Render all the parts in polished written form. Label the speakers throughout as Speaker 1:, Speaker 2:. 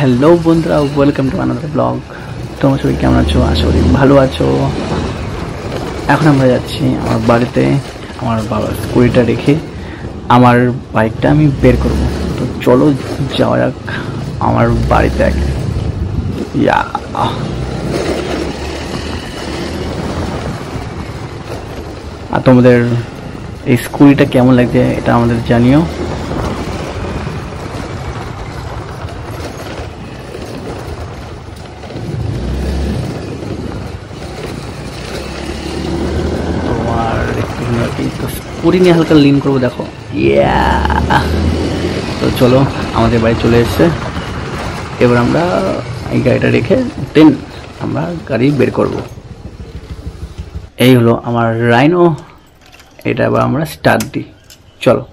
Speaker 1: Hello বন্ধুরা, welcome to another blog. তোমরা সবাই কেমন আছো? আশা করি ভালো আছো। এখন আমরা যাচ্ছি আমার বাড়িতে। আমার বাবার স্কুটিটা রেখে আমার বাইকটা আমি বের করব। তো চলো যাওয়া যাক আমার বাড়িতে আগে। আর তোমাদের এই স্কুটিটা কেমন লাগছে এটা আমাদের জানিও। তো স্কুটি নিয়ে হালকা লিন করবো, দেখো। তো চলো আমাদের বাড়ি চলে এসছে। এবার আমরা এই গাড়িটা রেখে দেন আমরা গাড়ি বের করব। এই হলো আমার রাইনো, এটা এবার আমরা স্টার্ট দিই। চলো।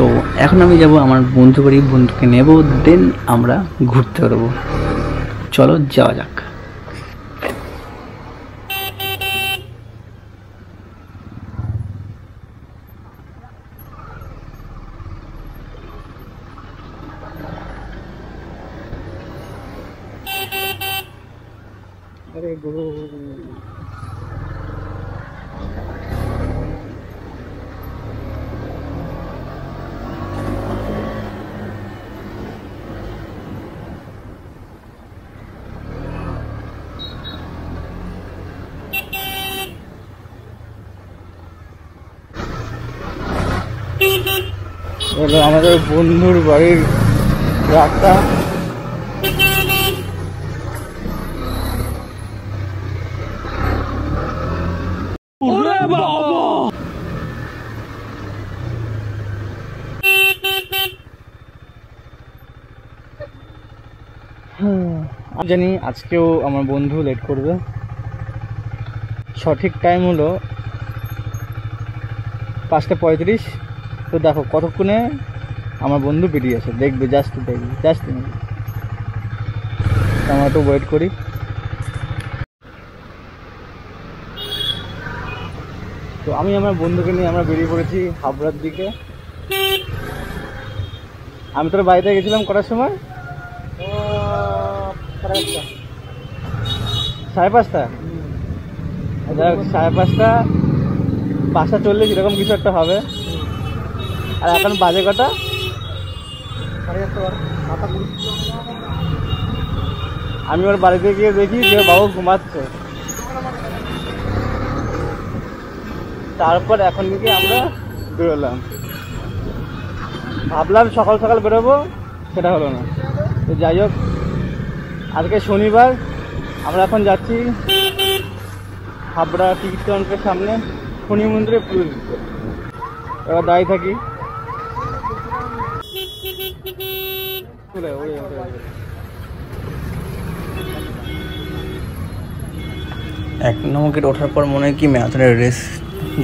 Speaker 1: তো এখন আমি যাব আমার বন্ধু বাড়ি, বন্ধুকে নেব, দেন আমরা ঘুরতে বেরোবো। চলো যাওয়া যাক। আরে গুরু আমাদের বন্ধুর বাড়ির রাস্তা। আমি জানি আজকেও আমার বন্ধু লেট করবে। সঠিক টাইম হলো 5:35। তো দেখো কতক্ষণে আমার বন্ধু বেরিয়ে আসে, দেখবে, জাস্ট আমরা তো ওয়েট করি। তো আমি আমার বন্ধুকে নিয়ে আমরা বেরিয়ে পড়েছি হাবড়ার দিকে। আমি তোর বাড়িতে গেছিলাম কটার সময়? 5:30। 5:30, 5:40 এরকম কিছু একটা হবে। আর এখন বাজে কটা? 8:30। আমি ওর বাড়িতে গিয়ে দেখি যে বাবু ঘুমাচ্ছে। তারপর এখন থেকে আমরা বেরোলাম। ভাবলাম সকাল সকাল বেরোবো, সেটা হলো না। তো যাই হোক, আজকে শনিবার, আমরা এখন যাচ্ছি হাবড়া টিকিট কাউন্টারের সামনে শনি মন্দিরে পুজো দিতে। এবার দাঁড়িয়ে থাকি। 1 নম্বর গেট ওঠার পর মনে হয় কি ম্যারাথনের রেস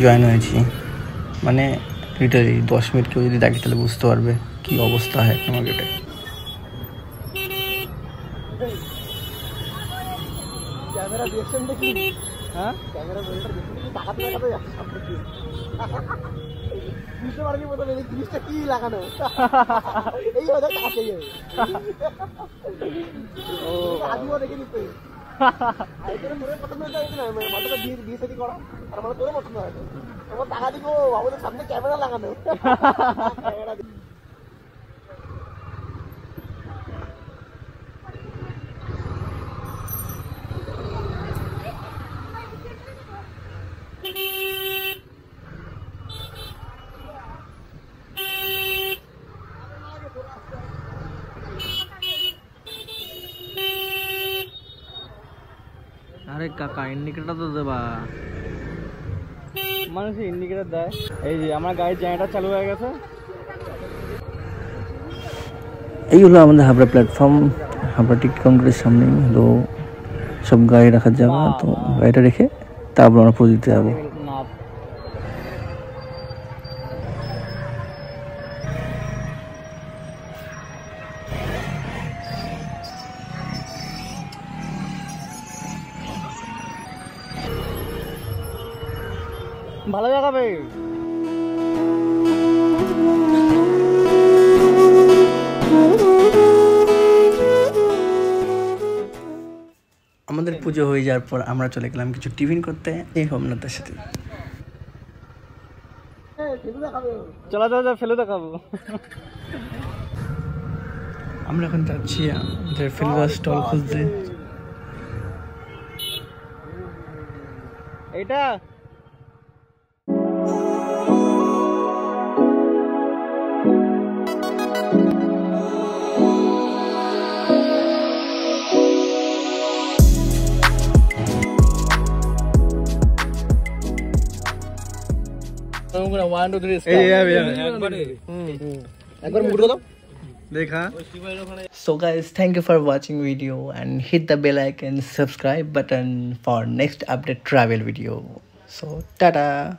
Speaker 1: জয়েন হয়েছি। মানে লিটারালি 10 মিনিট কেউ যদি দেখে তাহলে বুঝতে পারবে কি অবস্থা হয় 1 নম্বর গেটে। ক্যামেরা দেখছেন দেখি, হ্যাঁ ক্যামেরা মনিটর দেখছেন, টাকাতে যাচ্ছে বুঝতে পারিনি বলতে এই জিনিসটা কি লাগানো এই হয়ে টাকা পেয়ে যাবে। ও আজও দেখে নিতে আইটারে মনে পছন্দ হয়েছে না, মাথাটা দিয়ে সেটি করা আর মানে তোর পছন্দ হয়েছে। তোমার টাকা দিব আমাদের সামনে ক্যামেরা লাগানো। আরে কাকা ইন্ডিকেটর তো দেবা, মানুষ ইন্ডিকেটর দেয়। এই যে আমার গাড়ির জেনারেটর চালু হয়ে গেছে। এই হলো আমাদের হাবড়া প্ল্যাটফর্ম, হাবড়া টিকিট কাউন্টারের সামনেই হলো সব গাড়ি রাখার জায়গা। তো গাড়িটা রেখে তারপর আমরা পুজো দিতে যাবো। ভালো দেখাবে। আমাদের পুজো হয়ে যাওয়ার পর আমরা চলে গেলাম কিছু টিফিন করতে এই হোমনাথের সাথে। চলা চলা ফেলে দেখাবো। আমরা এখন যাচ্ছি আমাদের ফেলুদা স্টল খুলতে। এইটা So guys, thank you for watching video and hit the bell icon, subscribe button for next update travel video. So tata.